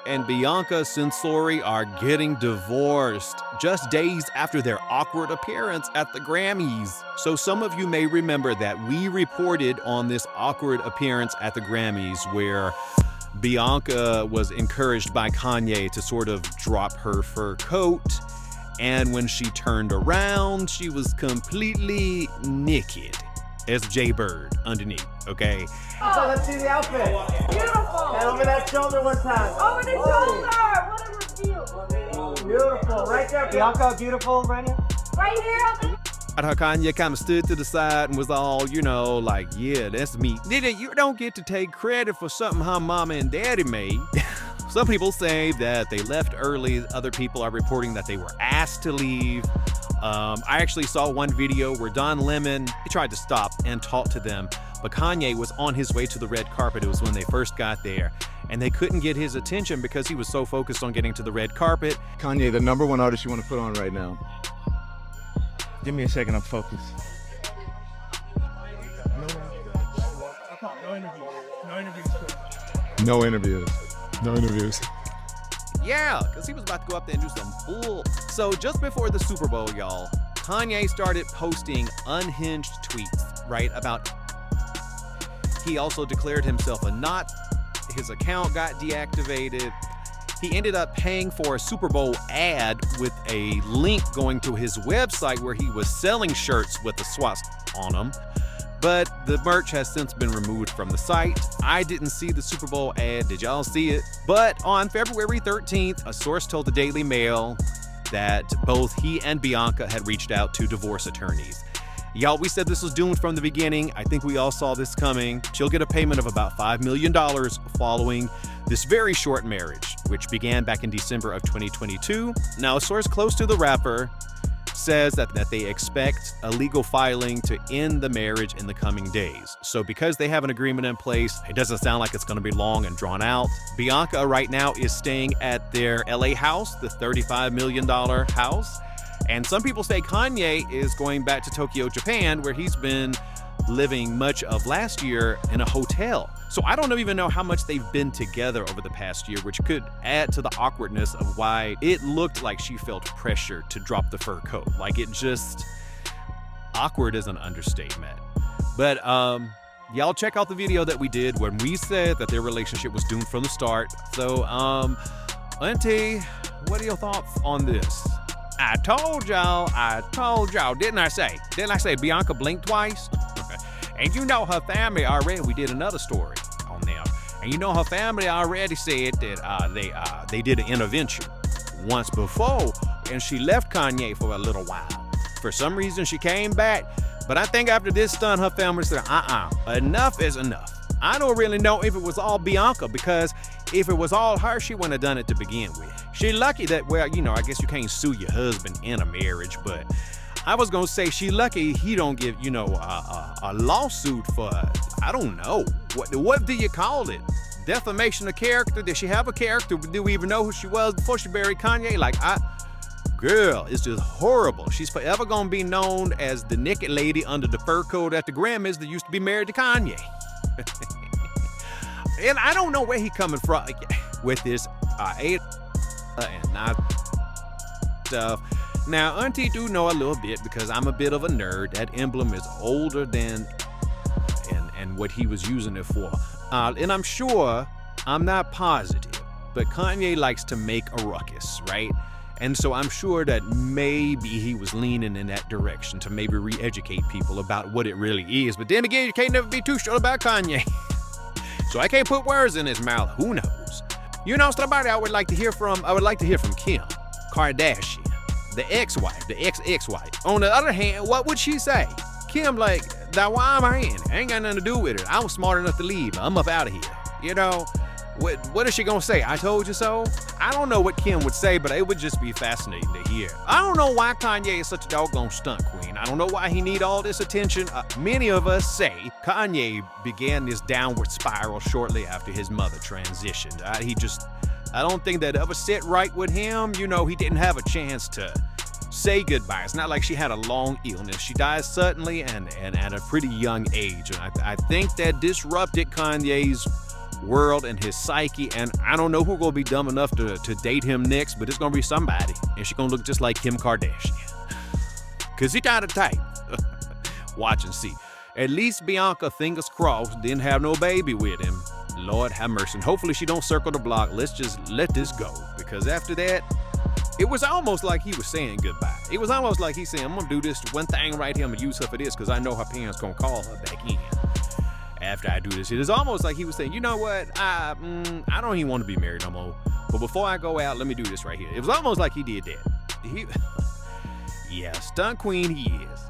and Bianca Censori are getting divorced just days after their awkward appearance at the Grammys. So some of you may remember that we reported on this awkward appearance at the Grammys where Bianca was encouraged by Kanye to sort of drop her fur coat, and when she turned around, she was completely naked. As Jay Bird underneath, okay? So let's see the outfit. Beautiful. And over that shoulder one time. Over the shoulder. What a reveal. Beautiful. Right there, Bianca. Beautiful. Right here. Right here. How Kanye kind of stood to the side and was all, like, yeah, that's me. You don't get to take credit for something her mama and daddy made. Some people say that they left early. Other people are reporting that they were asked to leave. I actually saw one video where Don Lemon, he tried to stop and talk to them, but Kanye was on his way to the red carpet. It was when they first got there, and they couldn't get his attention because he was so focused on getting to the red carpet. Kanye, the #1 artist you want to put on right now. Give me a second, I'm focused. No interviews. Yeah, because he was about to go up there and do some bull. So just before the Super Bowl, y'all, Kanye started posting unhinged tweets, right, about. He also declared himself a nut. His account got deactivated. He ended up paying for a Super Bowl ad with a link going to his website where he was selling shirts with the swastika on them. But the merch has since been removed from the site. I didn't see the Super Bowl ad. Did y'all see it? But on February 13th, a source told the Daily Mail that both he and Bianca had reached out to divorce attorneys. Y'all, we said this was doomed from the beginning. I think we all saw this coming. She'll get a payment of about $5 million following this very short marriage, which began back in December of 2022. Now, a source close to the rapper says that they expect a legal filing to end the marriage in the coming days. So because they have an agreement in place, it doesn't sound like it's going to be long and drawn out. Bianca right now is staying at their LA house, the $35 million house. And some people say Kanye is going back to Tokyo, Japan, where he's been living much of last year in a hotel. So I don't even know how much they've been together over the past year, which could add to the awkwardness of why it looked like she felt pressure to drop the fur coat. Like, it just, awkward is an understatement. But y'all check out the video that we did when we said that their relationship was doomed from the start. So Auntie, what are your thoughts on this? I told y'all, didn't I say Bianca blinked twice? And you know her family already, we did another story on them, and you know her family already said that they did an intervention once before, and she left Kanye for a little while. For some reason, she came back, but I think after this stunt, her family said, enough is enough. I don't really know if it was all Bianca, because if it was all her, she wouldn't have done it to begin with. She lucky that, well, I guess you can't sue your husband in a marriage, but I was gonna say she lucky he don't give, a lawsuit for, I don't know, what do you call it? Defamation of character? Did she have a character? Do we even know who she was before she buried Kanye? Girl, it's just horrible. She's forever gonna be known as the naked lady under the fur coat at the Grammys that used to be married to Kanye. And I don't know where he coming from with this and not stuff. Now, Auntie do know a little bit because I'm a bit of a nerd. That emblem is older than and what he was using it for. And I'm sure, I'm not positive, but Kanye likes to make a ruckus, right? And so I'm sure that maybe he was leaning in that direction to maybe re-educate people about what it really is. But then again, you can't never be too sure about Kanye. So I can't put words in his mouth. Who knows? Somebody I would like to hear from Kim Kardashian. The ex-wife, the ex-ex-wife. On the other hand, what would she say? Kim, that why am I in? I ain't got nothing to do with it. I was smart enough to leave. I'm up out of here. What is she gonna say? I told you so? I don't know what Kim would say, but it would just be fascinating to hear. I don't know why Kanye is such a doggone stunt queen. I don't know why he need all this attention. Many of us say Kanye began this downward spiral shortly after his mother transitioned. I don't think that ever sit right with him. He didn't have a chance to say goodbye. It's not like she had a long illness. She died suddenly and at a pretty young age. And I think that disrupted Kanye's world and his psyche, and I don't know who's gonna be dumb enough to date him next, but it's gonna be somebody, and she's gonna look just like Kim Kardashian. Cause he kinda tight. Watch and see. At least Bianca, fingers crossed, didn't have no baby with him. Lord have mercy. And hopefully she don't circle the block. Let's just let this go. Because after that, it was almost like he was saying goodbye. It was almost like he's saying, I'm gonna do this one thing right here, I'm gonna use her for this, because I know her parents gonna call her back in after I do this. It is almost like he was saying, you know what, I don't even want to be married no more, but before I go out, let me do this right here. It was almost like he did that. Yeah, stunt queen he is.